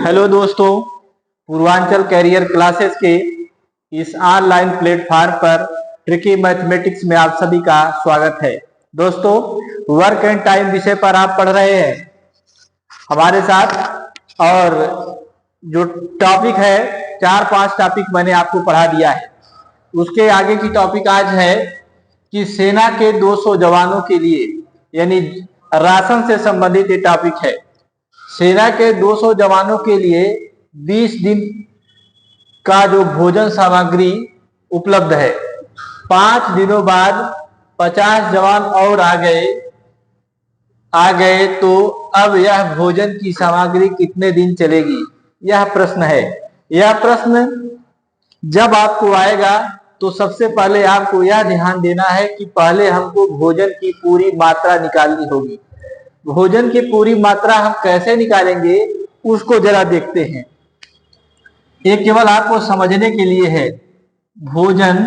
Hello दोस्तों, Purvanchal career classes के इस ऑनलाइन प्लेटफॉर्म पर ट्रिकी मैथमेटिक्स में आप सभी का स्वागत है। दोस्तों, वर्क एंड टाइम विषय पर आप पढ़ रहे हैं हमारे साथ, और जो टॉपिक है 4-5 टॉपिक मैंने आपको पढ़ा दिया है। उसके आगे की टॉपिक आज है कि सेना के 200 जवानों के लिए, यानी राशन से संबंधित ये टॉपिक है। सेना के 200 जवानों के लिए 20 दिन का जो भोजन सामग्री उपलब्ध है। 5 दिनों बाद 50 जवान और आ गए तो अब यह भोजन की सामग्री कितने दिन चलेगी, यह प्रश्न है। यह प्रश्न जब आपको आएगा तो सबसे पहले आपको यह ध्यान देना है कि पहले हमको भोजन की पूरी मात्रा निकालनी होगी। भोजन की पूरी मात्रा हम कैसे निकालेंगे उसको जरा देखते हैं। ये केवल आपको समझने के लिए है। भोजन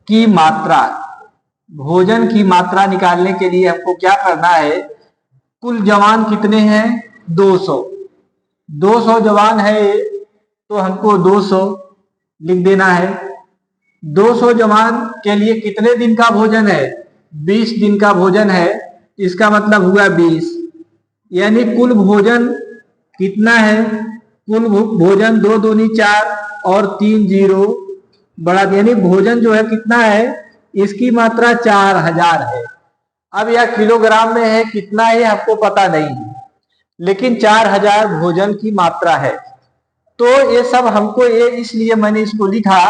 की मात्रा, भोजन की मात्रा निकालने के लिए हमको क्या करना है? कुल जवान कितने हैं? 200। 200 जवान है तो हमको 200 लिख देना है। 200 जवान के लिए कितने दिन का भोजन है? 20 दिन का भोजन है। इसका मतलब हुआ 20, यानी कुल भोजन कितना है? कुल भोजन 2 दूनी 4 और 3 जीरो बड़ा, यानी भोजन जो है कितना है? इसकी मात्रा 4000 है। अब यह किलोग्राम में है कितना है हमको पता नहीं है, लेकिन 4000 भोजन की मात्रा है। तो ये सब हमको, ये इसलिए मैंने इसको लिखा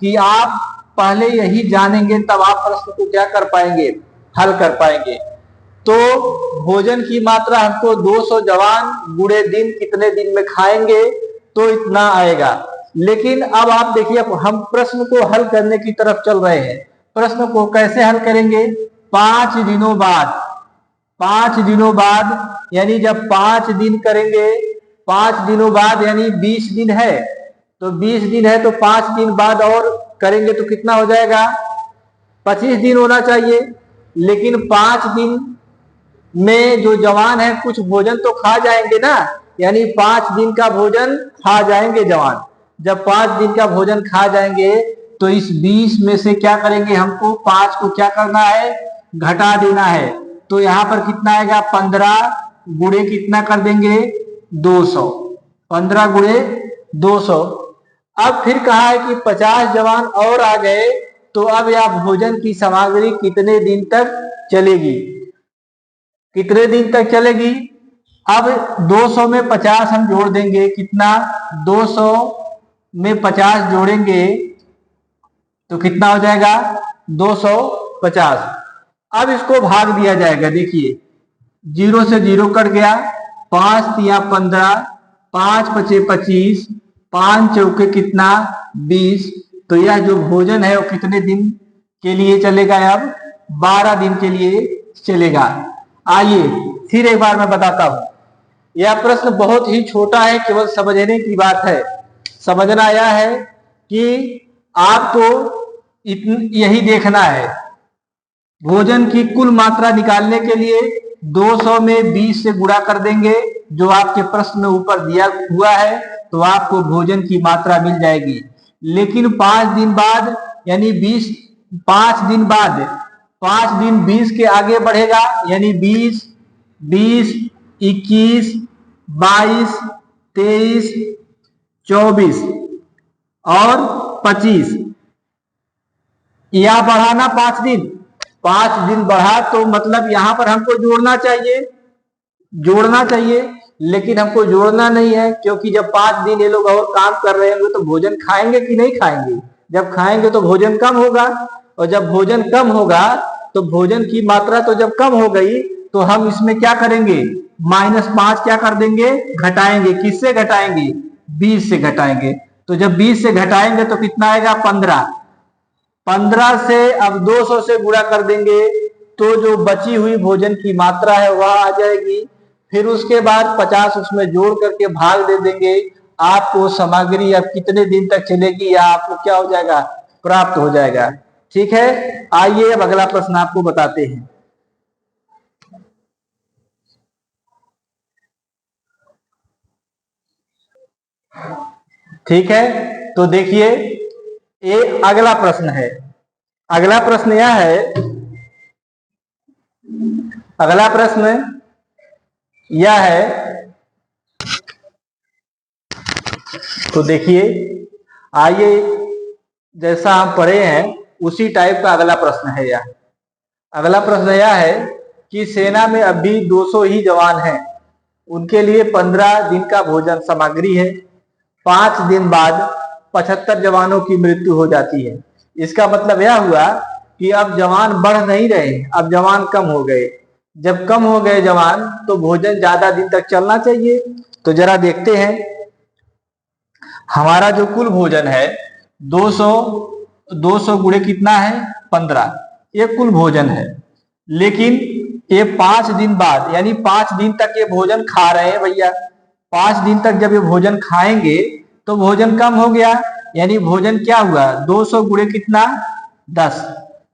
कि आप पहले यही जानेंगे तब आप प्रश्न को क्या कर पाएंगे, हल कर पाएंगे। तो भोजन की मात्रा हमको 200 जवान गुणे दिन कितने दिन में खाएंगे तो इतना आएगा। लेकिन अब आप देखिए, हम प्रश्न को हल करने की तरफ चल रहे हैं। प्रश्न को कैसे हल करेंगे? 5 दिनों बाद, 5 दिनों बाद, यानी जब 5 दिन करेंगे, 5 दिनों बाद यानी 20 दिन है, तो 20 दिन है तो 5 दिन बाद और करेंगे तो कितना हो जाएगा? 25 दिन होना चाहिए। लेकिन 5 दिन में जो जवान है कुछ भोजन तो खा जाएंगे ना, यानी 5 दिन का भोजन खा जाएंगे जवान। जब 5 दिन का भोजन खा जाएंगे तो इस 20 में से क्या करेंगे? हमको 5 को क्या करना है? घटा देना है। तो यहां पर कितना आएगा? 15 गुणे कितना कर देंगे? 200। 15 गुणे 200। अब फिर कहा है कि 50 जवान और आ गए तो अब यह भोजन की सामग्री कितने दिन तक चलेगी? कितने दिन तक चलेगी? अब 200 में 50 हम जोड़ देंगे, कितना? 200 में 50 जोड़ेंगे तो कितना हो जाएगा? 250। अब इसको भाग दिया जाएगा। देखिए, 0 से 0 कट गया, 5 तिया 15, 5 पचे 25, 5 चौके कितना? 20। तो यह जो भोजन है वो कितने दिन के लिए चलेगा? अब 12 दिन के लिए चलेगा। आइए फिर एक बार मैं बताता हूं। यह प्रश्न बहुत ही छोटा है, केवल समझने की बात है। समझना यह है कि आपको यही देखना है, भोजन की कुल मात्रा निकालने के लिए 200 में 20 से गुणा कर देंगे, जो आपके प्रश्न में ऊपर दिया हुआ है, तो आपको भोजन की मात्रा मिल जाएगी। लेकिन 5 दिन बाद, यानी 5 दिन बाद, 5 दिन 20 के आगे बढ़ेगा, यानी 20, 21, 22, 23, 24 और 25। यह बढ़ाना 5 दिन, 5 दिन बढ़ा तो मतलब यहां पर हमको जोड़ना चाहिए, लेकिन हमको जोड़ना नहीं है, क्योंकि जब 5 दिन ये लोग और काम कर रहे होंगे तो भोजन खाएंगे कि नहीं खाएंगे? जब खाएंगे तो भोजन कम होगा, और जब भोजन कम होगा तो भोजन की मात्रा तो जब कम हो गई तो हम इसमें क्या करेंगे? -5 क्या कर देंगे? घटाएंगे। किससे घटाएंगे? 20 से घटाएंगे। तो जब 20 से घटाएंगे तो कितना आएगा? 15। 15 से अब 200 से गुणा कर देंगे तो जो बची हुई भोजन की मात्रा है वह आ जाएगी। फिर उसके बाद 50 उसमें जोड़ करके भाग दे देंगे। आपको सामग्री अब कितने दिन तक चलेगी या आपको क्या हो जाएगा? प्राप्त हो जाएगा। ठीक है, आइए अब अगला प्रश्न आपको बताते हैं। ठीक है, तो देखिए ये अगला प्रश्न है। अगला प्रश्न यह है, अगला प्रश्न यह है, तो देखिए आइए जैसा हम पढ़े हैं उसी टाइप का अगला प्रश्न है यह। अगला प्रश्न यह है कि सेना में अभी 200 ही जवान हैं, उनके लिए 15 दिन का भोजन सामग्री है। 5 दिन बाद 75 जवानों की मृत्यु हो जाती है। इसका मतलब यह हुआ कि अब जवान बढ़ नहीं रहे, अब जवान कम हो गए। जब कम हो गए जवान तो भोजन ज्यादा दिन तक चलना चाहिए। तो जरा देखते हैं, हमारा जो कुल भोजन है 200 गुणे कितना है 15, ये कुल भोजन है। लेकिन ये 5 दिन बाद यानी 5 दिन तक ये भोजन खा रहे हैं भैया। 5 दिन तक जब ये भोजन खाएंगे तो भोजन कम हो गया, यानी भोजन क्या हुआ 200 गुणे कितना 10,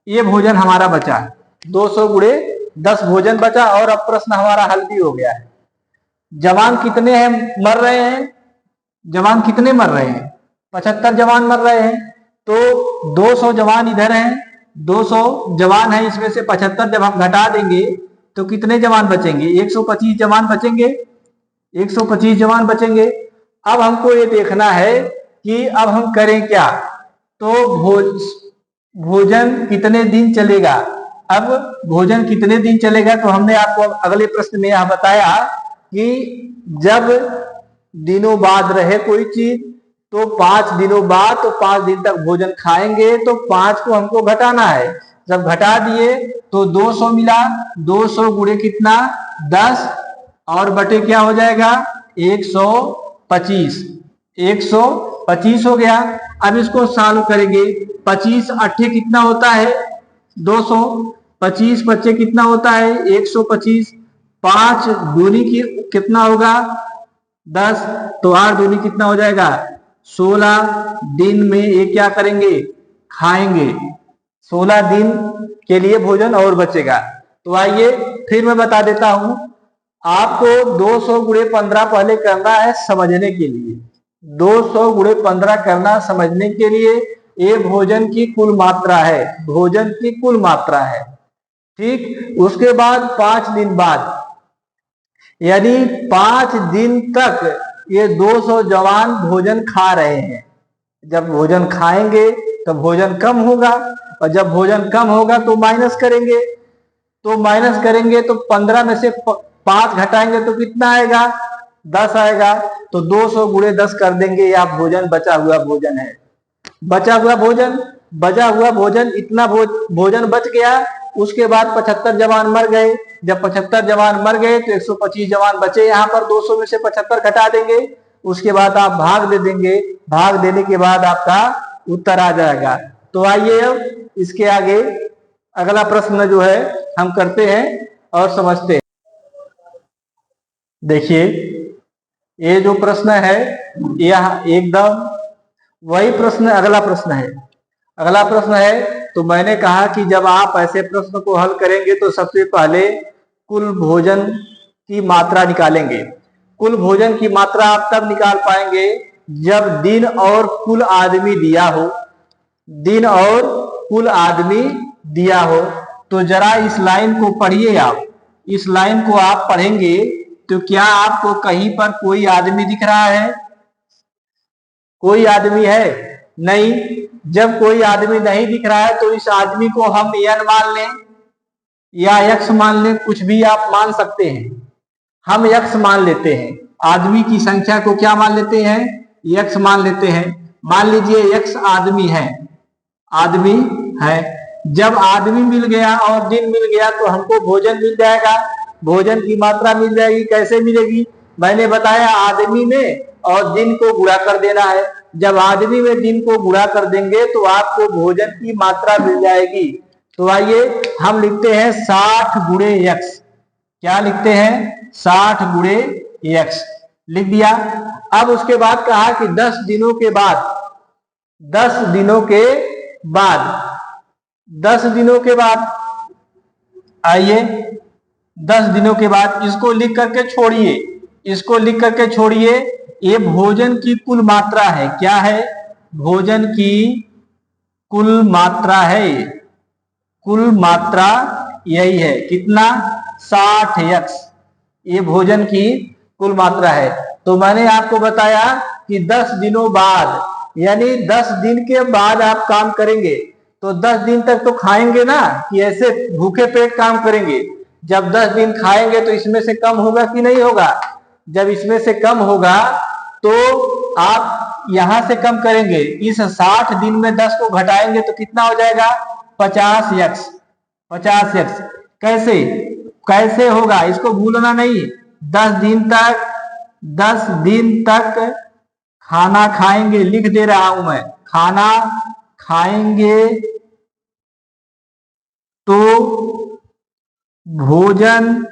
ये भोजन हमारा बचा। 200 गुणे 10 भोजन बचा और अब प्रश्न हमारा हल भी हो गया है। जवान कितने हैं मर रहे हैं, जवान कितने मर रहे हैं 75 जवान मर रहे हैं। तो 200 जवान इधर हैं, 200 जवान है, इसमें से 75 जब हम घटा देंगे तो कितने जवान बचेंगे 125 जवान बचेंगे, 125 जवान बचेंगे। अब हमको ये देखना है कि अब हम करें क्या, तो भोजन कितने दिन चलेगा। अब भोजन कितने दिन चलेगा तो हमने आपको अगले प्रश्न में यह बताया कि जब दिनों बाद रहे कोई चीज तो 5 दिनों बाद तो 5 दिन तक भोजन खाएंगे, तो 5 को हमको घटाना है। जब घटा दिए तो 200 मिला, 200 गुणे कितना 10 और बटे क्या हो जाएगा 125, 125 हो गया। अब इसको सॉल्व करेंगे, 25 अट्ठे कितना होता है 200, 25 बच्चे कितना होता है 125, 5 दूनी की कितना होगा 10, तो 8 दूनी कितना हो जाएगा 16 दिन में ये क्या करेंगे खाएंगे। 16 दिन के लिए भोजन और बचेगा। तो आइए फिर मैं बता देता हूं आपको, 200 गुणे 15 पहले करना है समझने के लिए, 200 गुणे 15 करना समझने के लिए। ये भोजन की कुल मात्रा है, भोजन की कुल मात्रा है, ठीक। उसके बाद 5 दिन बाद यानी 5 दिन तक ये 200 जवान भोजन खा रहे हैं। जब भोजन खाएंगे तो भोजन कम होगा, और जब भोजन कम होगा तो माइनस करेंगे, तो माइनस करेंगे तो 15 में से 5 घटाएंगे तो कितना आएगा 10 आएगा। तो 200 गुणे 10 कर देंगे, या भोजन बचा हुआ भोजन है। बचा हुआ भोजन, बचा हुआ भोजन इतना भोजन बच गया। उसके बाद 75 जवान मर गए। जब 75 जवान मर गए तो 125 जवान बचे। यहाँ पर 200 में से 75 घटा देंगे, उसके बाद आप भाग दे देंगे, भाग देने के बाद आपका उत्तर आ जाएगा। तो आइए अब इसके आगे अगला प्रश्न जो है हम करते हैं और समझते हैं। देखिए ये जो प्रश्न है यह एकदम वही प्रश्न, अगला प्रश्न है। अगला प्रश्न है, तो मैंने कहा कि जब आप ऐसे प्रश्न को हल करेंगे तो सबसे पहले कुल भोजन की मात्रा निकालेंगे। कुल भोजन की मात्रा आप तब निकाल पाएंगे जब दिन और कुल आदमी दिया हो, दिन और कुल आदमी दिया हो। तो जरा इस लाइन को पढ़िए आप, इस लाइन को आप पढ़ेंगे तो क्या आपको कहीं पर कोई आदमी दिख रहा है, कोई आदमी है नहीं। जब कोई आदमी नहीं दिख रहा है तो इस आदमी को हम n मान लें या x मान लें, कुछ भी आप मान सकते हैं। हम x मान लेते हैं, आदमी की संख्या को क्या मान लेते हैं x मान लेते हैं। मान लीजिए x आदमी है, आदमी है। जब आदमी मिल गया और दिन मिल गया तो हमको भोजन मिल जाएगा, भोजन की मात्रा मिल जाएगी। कैसे मिलेगी, मैंने बताया आदमी में और दिन को गुणा कर देना है। जब आदमी में दिन को गुणा कर देंगे तो आपको भोजन की मात्रा मिल जाएगी। तो आइए हम लिखते हैं 60 गुणे x। क्या लिखते हैं 60 गुणे x लिख दिया। अब उसके बाद कहा कि 10 दिनों के बाद, 10 दिनों के बाद, 10 दिनों के बाद, आइए 10 दिनों के बाद इसको लिख करके छोड़िए, इसको लिख करके छोड़िए। ये भोजन की कुल मात्रा है। क्या है? भोजन की कुल मात्रा है। कुल मात्रा यही है, कितना? 60x। ये भोजन की कुल मात्रा है। तो मैंने आपको बताया कि 10 दिनों बाद, यानी 10 दिन के बाद आप काम करेंगे, तो 10 दिन तक तो खाएंगे ना, कि ऐसे भूखे पेट काम करेंगे? जब 10 दिन खाएंगे तो इसमें से कम होगा कि नहीं होगा? जब इसमें से कम होगा तो आप यहां से कम करेंगे, इस 60 दिन में 10 को घटाएंगे तो कितना हो जाएगा? 50x। 50x कैसे कैसे होगा, इसको भूलना नहीं। 10 दिन तक खाना खाएंगे, लिख दे रहा हूं मैं, खाना खाएंगे तो भोजन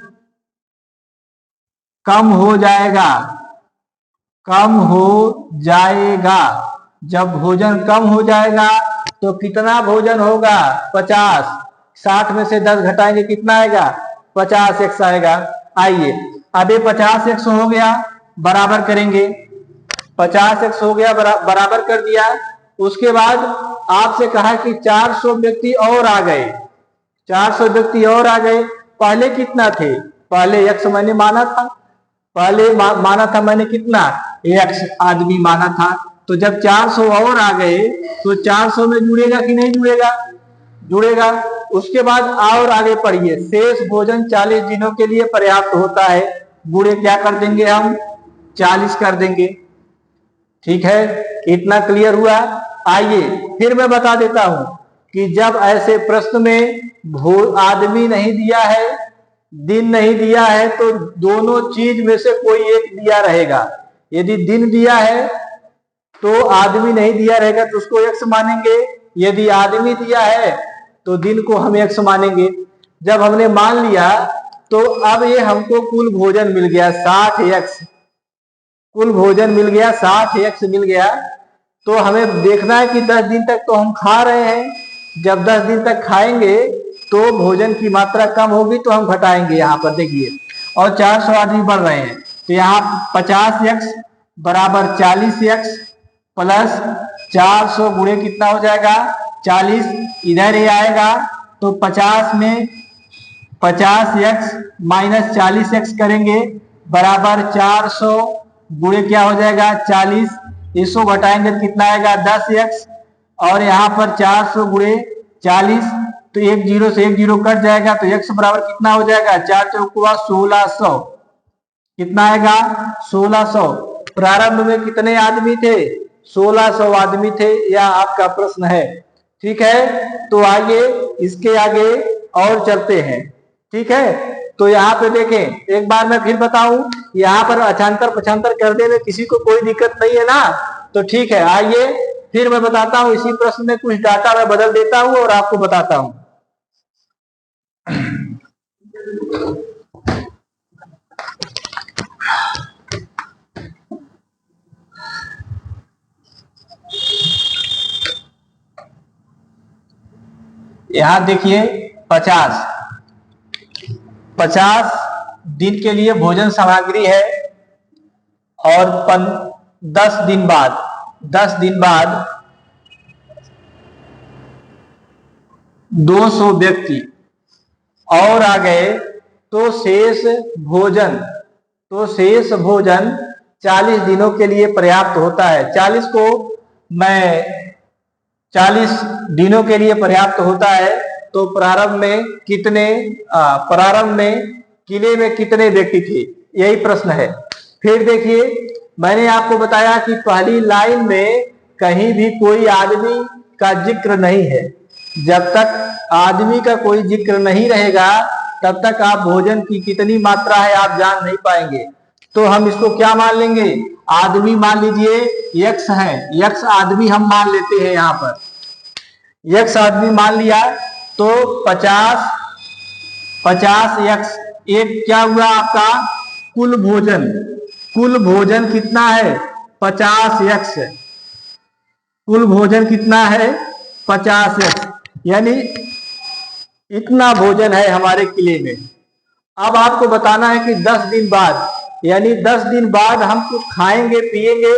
कम हो जाएगा। कम हो जाएगा। जब भोजन कम हो जाएगा तो कितना भोजन होगा? 50। 60 में से 10 घटाएंगे, कितना आएगा? 50x आएगा। आइए अब ये 50x हो गया, बराबर करेंगे। 50x हो गया, बराबर कर दिया। उसके बाद आपसे कहा कि 400 व्यक्ति और आ गए। 400 व्यक्ति और आ गए। पहले कितना थे? पहले x मैंने माना था। पहले माना था मैंने कितना? x आदमी माना था। तो जब 400 और आ गए तो 400 में जुड़ेगा कि नहीं जुड़ेगा? जुड़ेगा। उसके बाद और आगे पढ़िए, शेष भोजन 40 दिनों के लिए पर्याप्त होता है। गुणे क्या कर देंगे हम? 40 कर देंगे। ठीक है, इतना क्लियर हुआ। आइए फिर मैं बता देता हूं कि जब ऐसे प्रश्न में आदमी नहीं दिया है, दिन नहीं दिया है, तो दोनों चीज में से कोई एक दिया रहेगा। यदि दिन दिया है तो आदमी नहीं दिया रहेगा तो उसको x मानेंगे। यदि आदमी दिया है तो दिन को हम x मानेंगे। जब हमने मान लिया तो अब ये हमको कुल भोजन मिल गया 60x। कुल भोजन मिल गया 60x मिल गया। तो हमें देखना है कि 10 दिन तक तो हम खा रहे हैं। जब 10 दिन तक खाएंगे तो भोजन की मात्रा कम होगी तो हम घटाएंगे। यहाँ पर देखिए, और 400 आदमी बढ़ रहे हैं तो यहाँ 50x बराबर 40x प्लस 400 गुणे कितना हो जाएगा? 40। इधर ही आएगा तो 50 में 50x माइनस 40x करेंगे बराबर 400 गुणे क्या हो जाएगा? 40। इसको घटाएंगे तो कितना आएगा? 10x। और यहाँ पर 400 गुणे 40, तो एक जीरो से एक जीरो कट जाएगा तो x बराबर कितना हो जाएगा? 4 चौकुआ 1600। कितना आएगा? 1600। प्रारंभ में कितने आदमी थे? 1600 आदमी थे। यह आपका प्रश्न है। ठीक है, तो आइए इसके आगे और चलते हैं। ठीक है, तो यहाँ पे देखें, एक बार मैं फिर बताऊं, यहाँ पर अक्षांतर पक्षांतर करने में किसी को कोई दिक्कत नहीं है ना? तो ठीक है, आइए फिर मैं बताता हूं। इसी प्रश्न में कुछ डाटा मैं बदल देता हूं और आपको बताता हूं। यहां देखिए 50 दिन के लिए भोजन सामग्री है। और 10 दिन बाद 200 व्यक्ति और आ गए तो शेष भोजन 40 दिनों के लिए पर्याप्त होता है। 40 को मैं 40 दिनों के लिए पर्याप्त होता है। तो प्रारंभ में किले में कितने व्यक्ति थे? यही प्रश्न है। फिर देखिए, मैंने आपको बताया कि पहली लाइन में कहीं भी कोई आदमी का जिक्र नहीं है। जब तक आदमी का कोई जिक्र नहीं रहेगा तब तक आप भोजन की कितनी मात्रा है आप जान नहीं पाएंगे। तो हम इसको क्या मान लेंगे? आदमी मान लीजिए x है, x आदमी हम मान लेते हैं। यहाँ पर x आदमी मान लिया तो 50x एक क्या हुआ आपका? कुल भोजन कितना है? 50x। कुल भोजन कितना है? 50x, यानी इतना भोजन है हमारे किले में। अब आपको बताना है कि 10 दिन बाद यानी 10 दिन बाद हम कुछ खाएंगे पिएंगे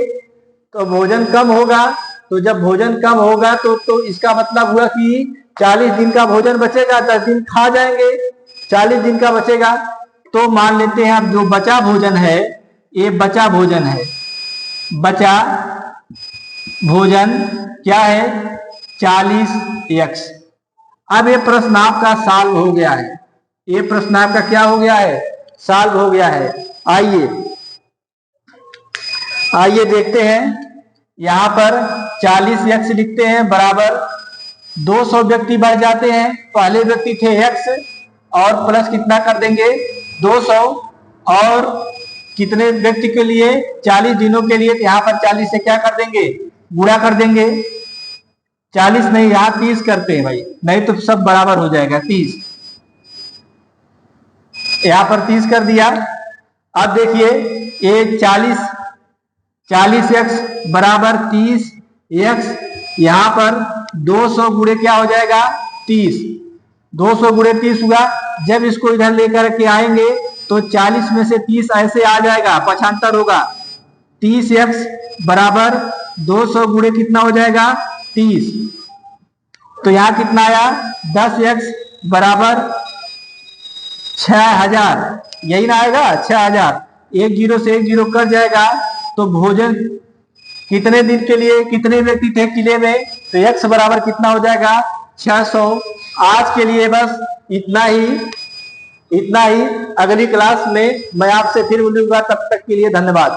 तो भोजन कम होगा। तो जब भोजन कम होगा तो इसका मतलब हुआ कि 40 दिन का भोजन बचेगा, 10 दिन खा जाएंगे, 40 दिन का बचेगा। तो मान लेते हैं अब जो बचा भोजन है, ये बचा भोजन है। बचा भोजन क्या है? 40x। अब ये प्रश्न आपका सॉल्व हो गया है। ये प्रश्न आपका क्या हो गया है? सॉल्व हो गया है। आइए देखते हैं। यहां पर 40x लिखते हैं बराबर 200 व्यक्ति बढ़ जाते हैं। पहले व्यक्ति थे x और प्लस कितना कर देंगे? 200। और कितने व्यक्ति के लिए? 40 दिनों के लिए। यहाँ पर 40 से क्या कर देंगे? गुणा कर देंगे। 40 नहीं, यहाँ 30 करते हैं भाई, नहीं तो सब बराबर हो जाएगा। 30 यहाँ पर 30 कर दिया। अब देखिए ये 40x बराबर 30x, यहां पर 200 गुणे क्या हो जाएगा? 30। 200 गुणे 30 हुआ। जब इसको इधर लेकर के आएंगे तो 40 में से 30 ऐसे आ जाएगा, पक्षांतर होगा। 30x बराबर 200 गुणे कितना हो जाएगा? 30। तो यहां कितना आया? 10x बराबर 6000, यही ना आएगा? 6000। एक जीरो से एक जीरो कट जाएगा। तो भोजन कितने दिन के लिए, कितने व्यक्ति थे किले में? तो x बराबर कितना हो जाएगा? 600। आज के लिए बस इतना ही। अगली क्लास में मैं आपसे फिर मिलूंगा, तब तक के लिए धन्यवाद।